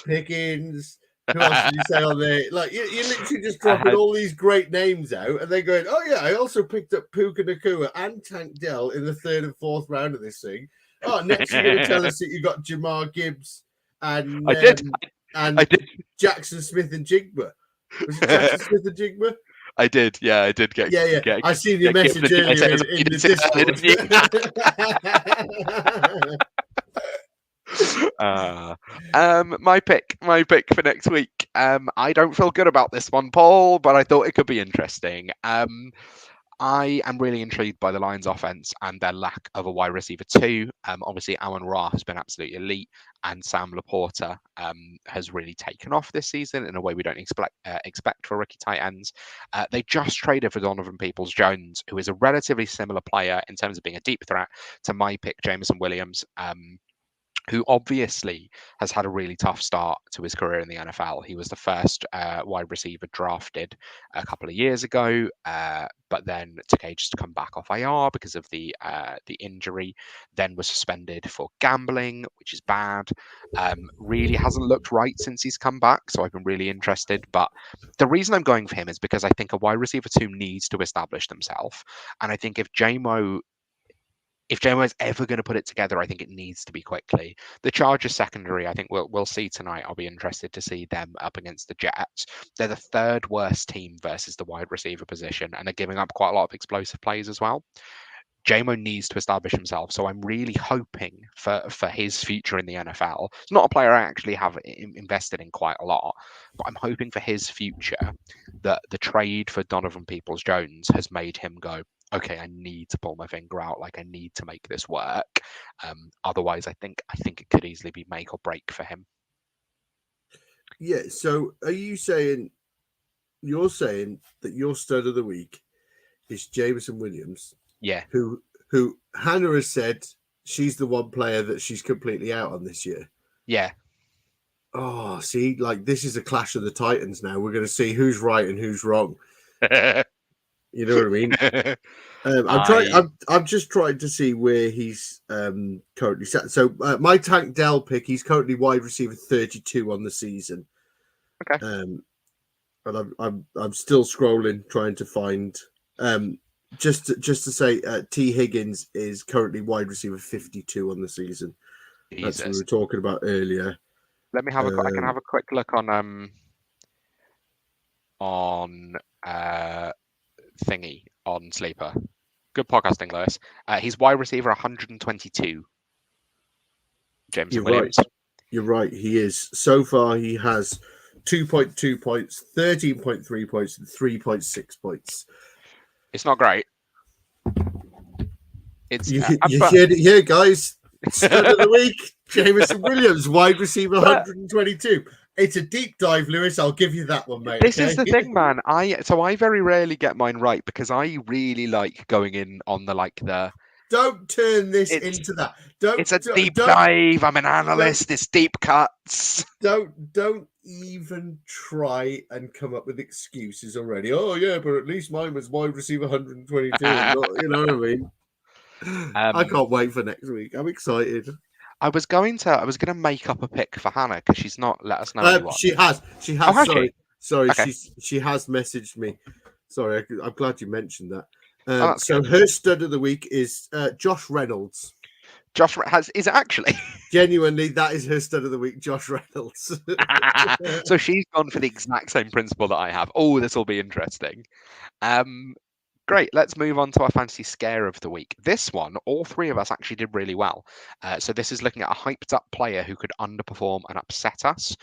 Pickens. Who else did you say on there? Like you're literally just dropping all these great names out, and then going, "Oh yeah, I also picked up Puka Nakua and Tank Dell in the 3rd and 4th round of this thing." Oh, next you're going to tell us that you got Jamar Gibbs and I did. Jackson Smith and Jigba. Was it Jackson Smith and Jigba? I did. Yeah, I did get. Yeah. I seen your message earlier in the Discord. My pick for next week. I don't feel good about this one, Paul, but I thought it could be interesting. I am really intrigued by the Lions' offense and their lack of a wide receiver 2. Obviously, Amon-Ra has been absolutely elite, and Sam Laporta has really taken off this season in a way we don't expect for rookie tight ends. They just traded for Donovan Peoples-Jones, who is a relatively similar player in terms of being a deep threat to my pick, Jameson Williams. Who obviously has had a really tough start to his career in the NFL. He was the first wide receiver drafted a couple of years ago, but then took ages to come back off IR because of the injury, then was suspended for gambling, which is bad. Really hasn't looked right since he's come back, so I've been really interested. But the reason I'm going for him is because I think a wide receiver 2 needs to establish themselves. And I think if JMO is ever going to put it together, I think it needs to be quickly. The Chargers secondary, I think we'll see tonight. I'll be interested to see them up against the Jets. They're the 3rd worst team versus the wide receiver position, and they're giving up quite a lot of explosive plays as well. JMO needs to establish himself, so I'm really hoping for his future in the NFL. It's not a player I actually have invested in quite a lot, but I'm hoping for his future that the trade for Donovan Peoples-Jones has made him go, okay, I need to pull my finger out. Like, I need to make this work. Otherwise, I think it could easily be make or break for him. Yeah. So, you're saying that your stud of the week is Jameson Williams? Yeah. Who Hannah has said she's the one player that she's completely out on this year. Yeah. Oh, see, like this is a clash of the Titans now. We're going to see who's right and who's wrong. You know what I mean? I'm just trying to see where he's currently set. So my Tank Dell pick, he's currently wide receiver 32 on the season. Okay. But I'm still scrolling, trying to find. Just to say, T. Higgins is currently wide receiver 52 on the season. Jesus. That's what we were talking about earlier. Let me have I can have a quick look on thingy on Sleeper. Good podcasting, Lewis. He's wide receiver 122. Jameson Williams. Right. You're right. He is. So far, he has 2.2 points, 13.3 points, and 3.6 points. It's not great. It's you heard it here, guys. Stud of the week, Jameson Williams, wide receiver 122. It's a deep dive, Lewis. I'll give you that one, mate. This is the thing, man. I very rarely get mine right because I really like going in on the. Don't turn this into that. It's a deep dive. I'm an analyst. It's deep cuts. Don't even try and come up with excuses already. Oh yeah, but at least mine was wide receiver 122. You know what I mean? I can't wait for next week. I'm excited. I was gonna make up a pick for Hannah because she's not let us know. She has. Oh, sorry. Okay. She has messaged me. Sorry, I'm glad you mentioned that. So good. Her stud of the week is Josh Reynolds. Is it actually? Genuinely, that is her stud of the week, Josh Reynolds. So she's gone for the exact same principle that I have. Oh, this will be interesting. Great. Let's move on to our fantasy scare of the week. This one, all three of us actually did really well. So this is looking at a hyped up player who could underperform and upset us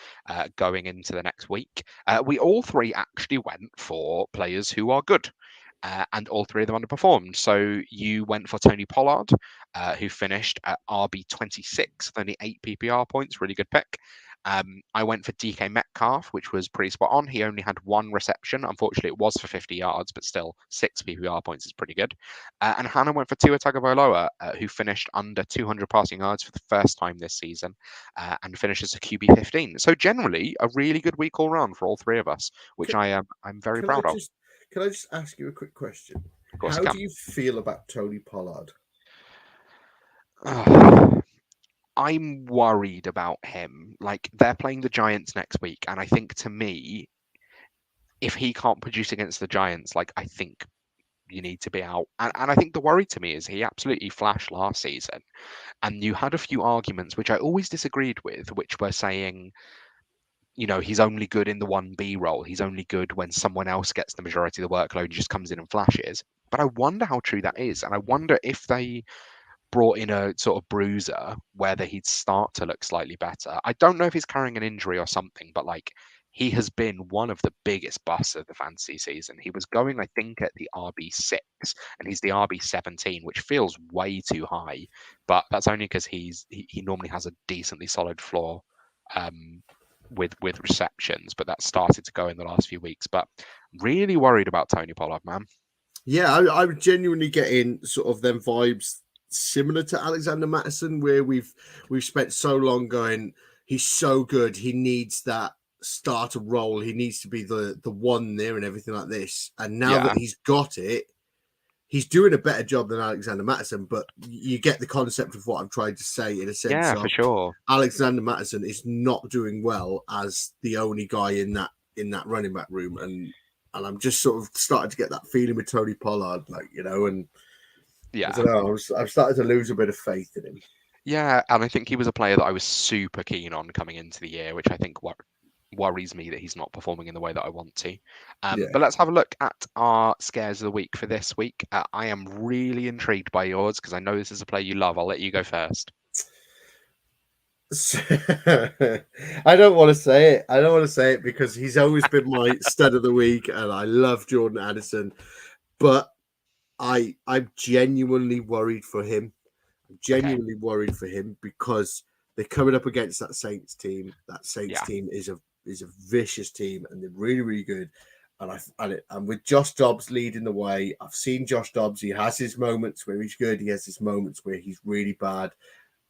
going into the next week. We all three actually went for players who are good. And all three of them underperformed. So you went for Tony Pollard, who finished at RB 26 with only 8 PPR points. Really good pick. I went for DK Metcalf, which was pretty spot on. He only had 1 reception. Unfortunately, it was for 50 yards, but still 6 PPR points is pretty good. And Hannah went for Tua Tagovailoa, who finished under 200 passing yards for the first time this season and finished as a QB 15. So generally, a really good week all round for all three of us, which I'm very proud of. Can I just ask you a quick question? Of course How do you feel about Tony Pollard? I'm worried about him. Like, they're playing the Giants next week, and I think, to me, if he can't produce against the Giants, like, I think you need to be out. And I think the worry to me is he absolutely flashed last season, and you had a few arguments which I always disagreed with, which were saying, you know, he's only good in the 1B role. He's only good when someone else gets the majority of the workload and just comes in and flashes. But I wonder how true that is. And I wonder if they brought in a sort of bruiser, whether he'd start to look slightly better. I don't know if he's carrying an injury or something, but like, he has been one of the biggest busts of the fantasy season. He was going, I think, at the RB6, and he's the RB17, which feels way too high. But that's only because he normally has a decently solid floor. With receptions, but that started to go in the last few weeks. But really worried about Tony Pollard, man. Yeah, I'm genuinely getting sort of them vibes similar to Alexander Mattison, where we've spent so long going, he's so good, he needs that starter role, he needs to be the one there and everything like this. And now that he's got it, he's doing a better job than Alexander Mattison, but you get the concept of what I'm trying to say in a sense. Yeah, for sure. Alexander Mattison is not doing well as the only guy in that running back room, and I'm just sort of starting to get that feeling with Tony Pollard, like, you know, and I don't know, I'm starting to lose a bit of faith in him. Yeah, and I think he was a player that I was super keen on coming into the year, which I think worries me that he's not performing in the way that I want to. But let's have a look at our scares of the week for this week. I am really intrigued by yours because I know this is a player you love. I'll let you go first. I don't want to say it. I don't want to say it because he's always been my stud of the week, and I love Jordan Addison. But I'm genuinely worried for him. I'm genuinely worried for him because they're coming up against that Saints team. That Saints team is a vicious team, and they're really, really good. And with Josh Dobbs leading the way, I've seen Josh Dobbs. He has his moments where he's good. He has his moments where he's really bad.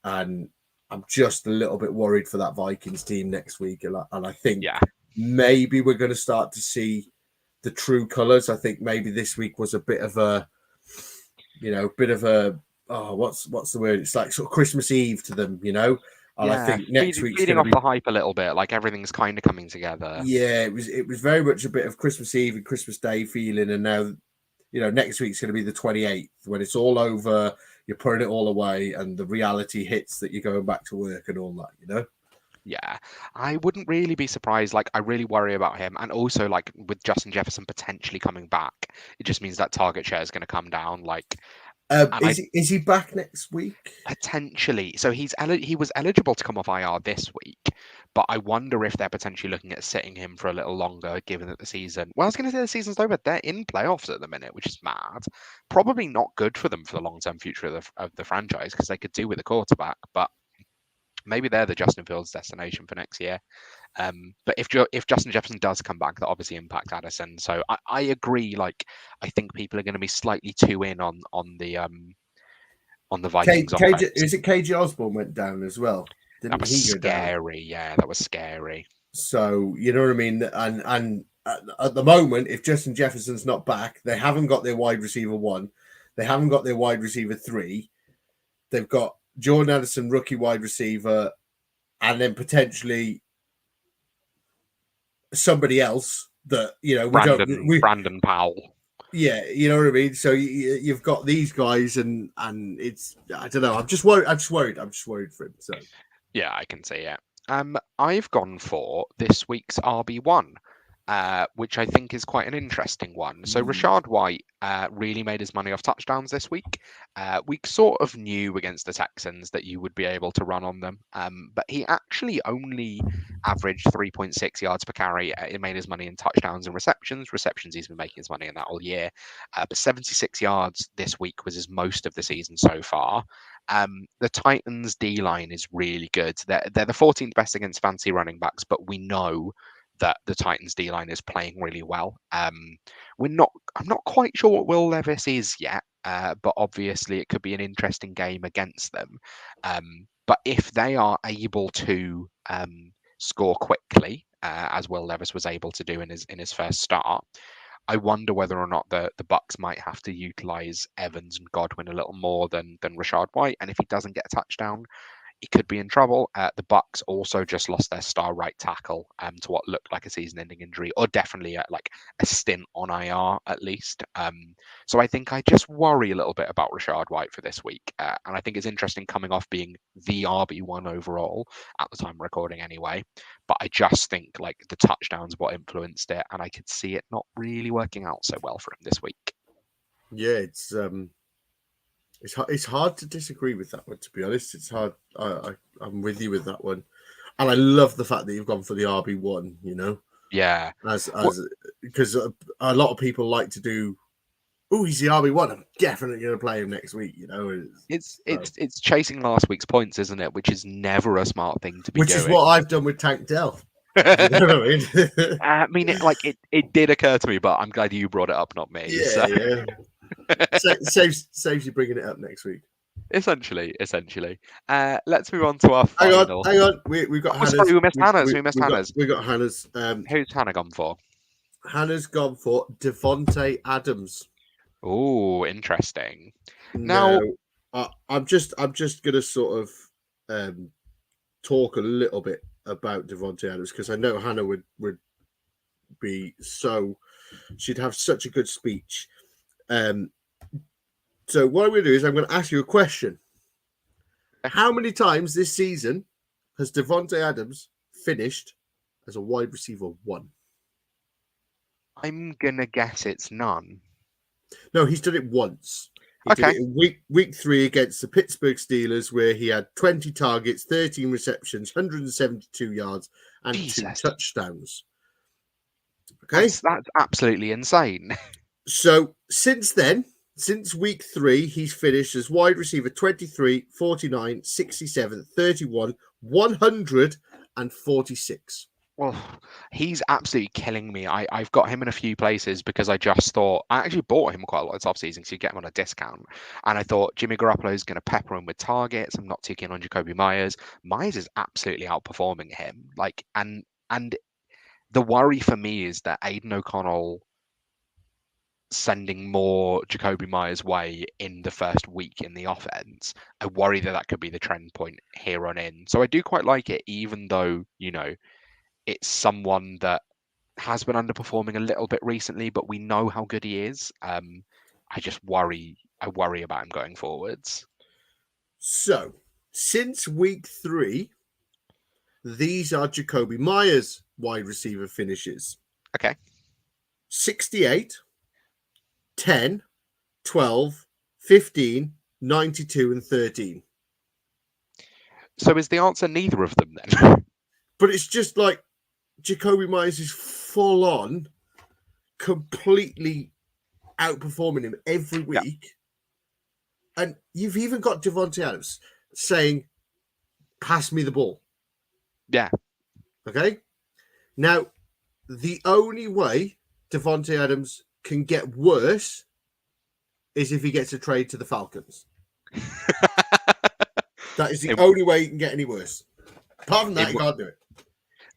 And I'm just a little bit worried for that Vikings team next week. And I think maybe we're going to start to see the true colors. I think maybe this week was a bit of a, what's the word? It's like sort of Christmas Eve to them, you know? And I think next week's feeding off the hype a little bit, like everything's kind of coming together. Yeah, it was very much a bit of Christmas Eve and Christmas Day feeling, and now, you know, next week's going to be the 28th when it's all over. You're putting it all away, and the reality hits that you're going back to work and all that, you know. Yeah, I wouldn't really be surprised. Like, I really worry about him, and also like with Justin Jefferson potentially coming back, it just means that target share is going to come down. Like. Is he back next week? Potentially. So he was eligible to come off IR this week, but I wonder if they're potentially looking at sitting him for a little longer, given that the season. Well, I was going to say the season's over. They're in playoffs at the minute, which is mad. Probably not good for them for the long-term future of the franchise because they could do with a quarterback, but maybe they're the Justin Fields destination for next year. But if Justin Jefferson does come back, that obviously impacts Addison. So I agree. Like, I think people are going to be slightly too in on the Vikings. Is it KJ Osborne went down as well? That was scary. Yeah, that was scary. So you know what I mean. And at the moment, if Justin Jefferson's not back, they haven't got their wide receiver 1. They haven't got their wide receiver 3. They've got Jordan Addison, rookie wide receiver, and then potentially somebody else that, you know, Brandon Powell. Yeah, you know what I mean. So you've got these guys, and it's, I don't know. I'm just worried. I'm just worried for him. So Yeah, I can see it. I've gone for this week's RB1, which I think is quite an interesting one. So Rashad White really made his money off touchdowns this week. We sort of knew against the Texans that you would be able to run on them, but he actually only averaged 3.6 yards per carry. He made his money in touchdowns and receptions. Receptions, he's been making his money in that all year. But 76 yards this week was his most of the season so far. The Titans' D line is really good. They're the 14th best against fancy running backs, but we know that the Titans' D line is playing really well. I'm not quite sure what Will Levis is yet, but obviously it could be an interesting game against them. But if they are able to score quickly, as Will Levis was able to do in his first start, I wonder whether or not the Bucks might have to utilize Evans and Godwin a little more than Rashad White. And if he doesn't get a touchdown, he could be in trouble. The Bucks also just lost their star right tackle to what looked like a season-ending injury, or definitely like a stint on IR at least. So I think I just worry a little bit about Rashad White for this week, and I think it's interesting coming off being the RB1 overall at the time of recording anyway. But I just think like the touchdowns what influenced it, and I could see it not really working out so well for him this week. Yeah, it's hard to disagree with that one, to be honest. It's hard. I'm with you with that one. And I love the fact that you've gone for the RB1, Yeah. Because a lot of people like to do, he's the RB1. I'm definitely going to play him next week, It's chasing last week's points, isn't it? Which is never a smart thing to be Which doing. is what I've done with Tank Dell. You know what I mean? It did occur to me, but I'm glad you brought it up, not me. Yeah, yeah. Saves you bringing it up next week. Essentially. Let's move on to our final. Hang on. We've got Hannah's. Sorry, we missed Hannah's. We missed Hannah's. We got Hannah's. Who's Hannah gone for? Hannah's gone for Devontae Adams. Oh, interesting. Now, I'm just gonna sort of talk a little bit about Devontae Adams because I know Hannah would be so. She'd have such a good speech. So what I'm going to do is I'm going to ask you a question. How many times this season has Devontae Adams finished as a wide receiver 1? I'm going to guess it's none. No, he's done it once. He did it in week 3 against the Pittsburgh Steelers, where he had 20 targets, 13 receptions, 172 yards, and 2 touchdowns. Okay, that's absolutely insane. So since then, since week 3, he's finished as wide receiver 23, 49, 67, 31, 146. Well, he's absolutely killing me. I've got him in a few places because I just thought I actually bought him quite a lot of top season because you get him on a discount. And I thought Jimmy Garoppolo is going to pepper him with targets. I'm not too keen on Jacoby Myers. Myers is absolutely outperforming him. And the worry for me is that Aiden O'Connell sending more Jacoby Myers' way in the first week in the offense. I worry that could be the trend point here on in. So I do quite like it, even though, it's someone that has been underperforming a little bit recently, but we know how good he is. I worry about him going forwards. So since week 3, these are Jacoby Myers' wide receiver finishes. Okay. 68, 10, 12, 15, 92, and 13. So is the answer neither of them then? But it's just like Jacoby Myers is full on, completely outperforming him every week. Yeah. And you've even got Devontae Adams saying, pass me the ball. Yeah. Okay. Now, the only way Devontae Adams can get worse is if he gets a trade to the Falcons. That is the only way he can get any worse. Apart from that, he can't do it.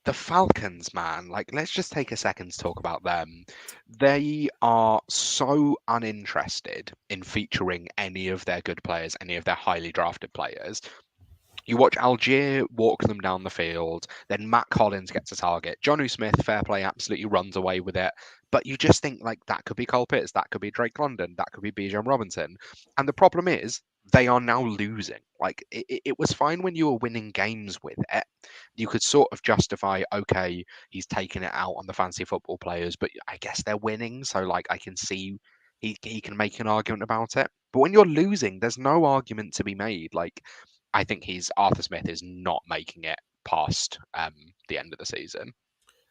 The Falcons, man, let's just take a second to talk about them. They are so uninterested in featuring any of their good players, any of their highly drafted players. You watch Algier walk them down the field, then Matt Collins gets a target. Jonnu Smith, fair play, absolutely runs away with it. But you just think that could be Cole Pitts, that could be Drake London, that could be Bijan Robinson. And the problem is they are now losing. Like it was fine when you were winning games with it. You could sort of justify, okay, he's taking it out on the fantasy football players, but I guess they're winning, so like I can see he can make an argument about it. But when you're losing, there's no argument to be made. Like I think Arthur Smith is not making it past the end of the season.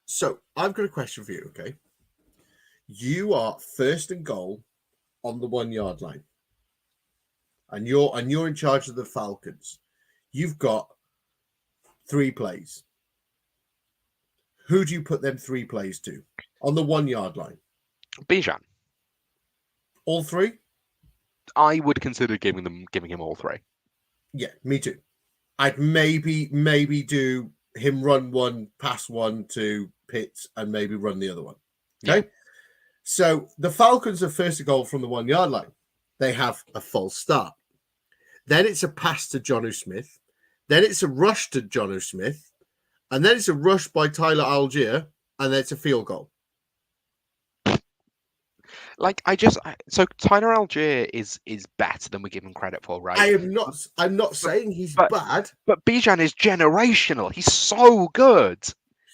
So I've got a question for you. Okay, you are first and goal on the 1 yard line, and you're in charge of the Falcons. You've got 3 plays. Who do you put them 3 plays to on the 1 yard line? Bijan. All 3? I would consider giving him all 3. Yeah, me too. I'd maybe do him run 1, pass 1 to Pitts, and maybe run the other one. Okay. Yeah. So the Falcons are first and goal from the 1 yard line. They have a false start. Then it's a pass to Jonnu Smith. Then it's a rush to Jonnu Smith. And then it's a rush by Tyler Algier. And then it's a field goal. Like so Tyler Algier is better than we give him credit for, right? I'm not saying he's bad. But Bijan is generational. He's so good.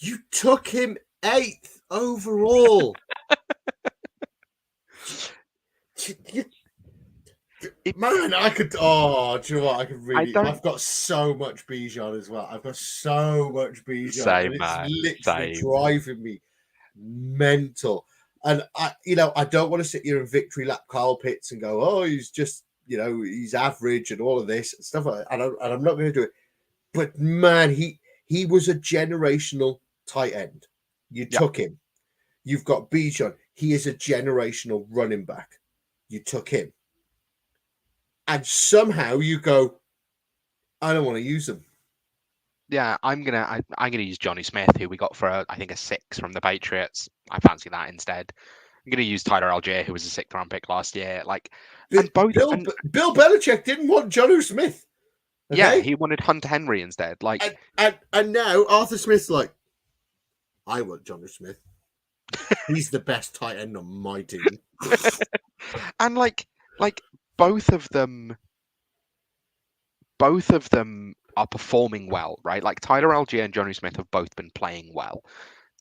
You took him 8th overall. Man, I could. Oh, do you know what? I could really. I've got so much Bijan as well. I've got so much Bijan. Same, man. It's literally driving me mental. And I don't want to sit here and victory lap Kyle Pitts and go, oh, he's just, he's average and all of this and stuff like that. And I'm not going to do it. But man, he was a generational tight end. You took him. You've got Bijan. He is a generational running back. You took him. And somehow you go, I don't want to use him. Yeah, I'm gonna use Jonnu Smith, who we got for I think a 6 from the Patriots. I fancy that instead. I'm gonna use Tyler Algier, who was a 6th round pick last year. Like, and both Bill Belichick didn't want Jonnu Smith. Okay? Yeah, he wanted Hunter Henry instead. Like, and now Arthur Smith's like, I want Jonnu Smith. He's the best tight end on my team. And like both of them are performing well, right? Like Tyler Algier and Jonnu Smith have both been playing well.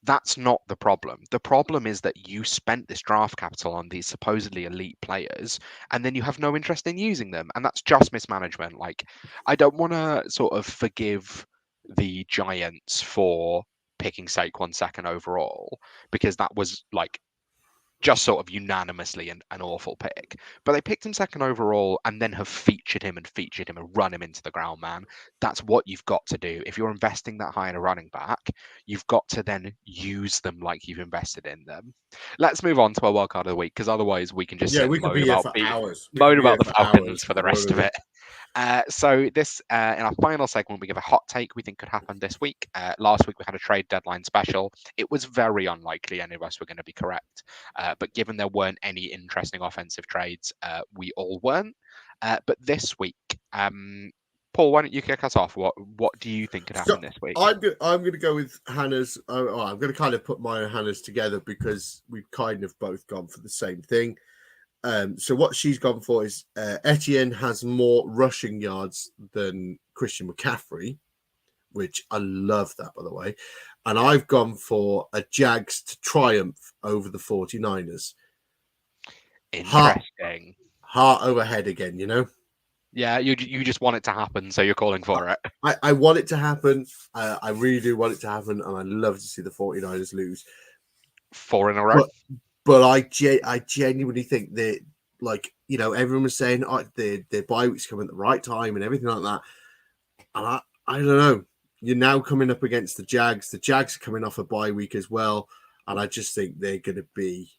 That's not the problem. The problem is that you spent this draft capital on these supposedly elite players, and then you have no interest in using them, and that's just mismanagement. Like, I don't want to sort of forgive the Giants for picking Saquon 2nd overall, because that was like just sort of unanimously an awful pick. But they picked him 2nd overall and then have featured him and run him into the ground, man. That's what you've got to do. If you're investing that high in a running back, you've got to then use them like you've invested in them. Let's move on to our wildcard of the week, because otherwise we can just we could be here for hours. Moan about the Falcons for the rest of it. So this, in our final segment, we give a hot take we think could happen this week. Last week we had a trade deadline special. It was very unlikely any of us were going to be correct. But given there weren't any interesting offensive trades, we all weren't. But this week, Paul, why don't you kick us off? What do you think could happen this week? I'm going to go with Hannah's. I'm going to kind of put mine and Hannah's together because we've kind of both gone for the same thing. So what she's gone for is Etienne has more rushing yards than Christian McCaffrey, which I love that, by the way. And I've gone for a Jags to triumph over the 49ers. Interesting. Heart over head again, Yeah, you just want it to happen, so you're calling for it. I want it to happen. I really do want it to happen, and I love to see the 49ers lose. 4 in a row. But I genuinely think that, everyone was saying their bye week's coming at the right time and everything like that. And I don't know. You're now coming up against the Jags. The Jags are coming off a bye week as well, and I just think they're going to be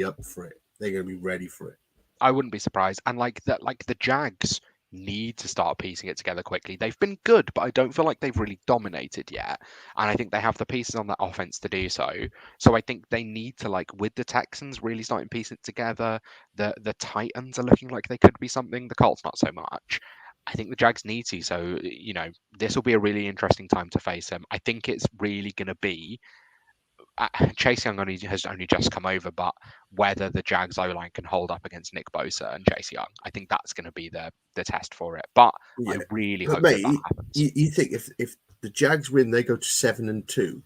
up for it. They're going to be ready for it. I wouldn't be surprised. And the Jags need to start piecing it together quickly. They've been good, but I don't feel like they've really dominated yet. And I think they have the pieces on that offense to do so. So I think they need to, with the Texans really starting piecing it together. The Titans are looking like they could be something. The Colts not so much. I think the Jags need to. So, this will be a really interesting time to face them. I think it's really going to be Chase Young has only just come over, but whether the Jags O-line can hold up against Nick Bosa and Chase Young, I think that's going to be the test for it. But I really hope that happens. You think if the Jags win, they go to 7-2,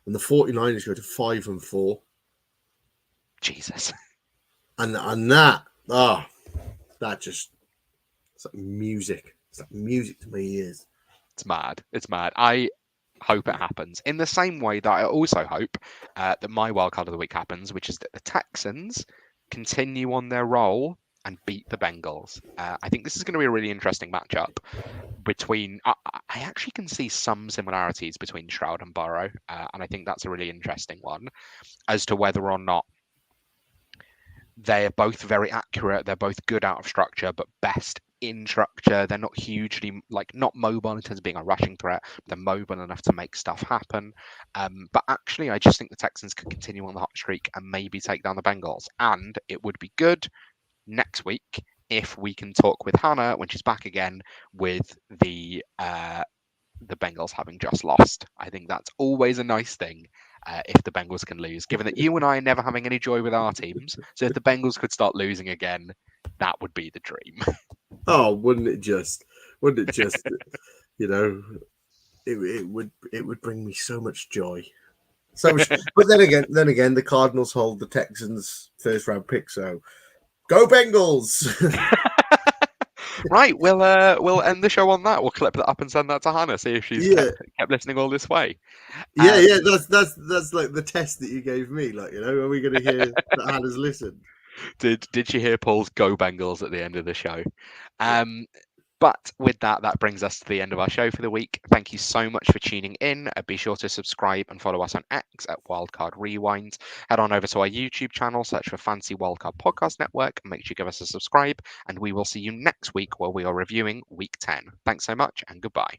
and the 49ers go to 5-4. Jesus. And that just, it's like music. It's like music to my ears. It's mad. It's mad. I hope it happens in the same way that I also hope that my wildcard of the week happens, which is that the Texans continue on their roll and beat the Bengals. I think this is going to be a really interesting matchup between. I actually can see some similarities between Stroud and Burrow, and I think that's a really interesting one as to whether or not they're both very accurate. They're both good out of structure, but best in structure. They're not hugely not mobile in terms of being a rushing threat. They're mobile enough to make stuff happen. But actually, I just think the Texans could continue on the hot streak and maybe take down the Bengals. And it would be good next week if we can talk with Hannah when she's back again with the Bengals having just lost. I think that's always a nice thing. If the Bengals can lose, given that you and I are never having any joy with our teams. So if the Bengals could start losing again, that would be the dream. Oh, wouldn't it just, it would bring me so much joy. So much, but then again, the Cardinals hold the Texans' first round pick, so go Bengals. Right, we'll end the show on that. We'll clip that up and send that to Hannah, see if she's kept listening all this way. Yeah, that's like the test that you gave me. Like, are we going to hear that Hannah's listened? Did she hear Paul's "Go Bengals" at the end of the show? But with that brings us to the end of our show for the week. Thank you so much for tuning in. Be sure to subscribe and follow us on X at Wildcard Rewind. Head on over to our YouTube channel, search for Fancy Wildcard Podcast Network, and make sure you give us a subscribe. And we will see you next week where we are reviewing Week 10. Thanks so much and goodbye.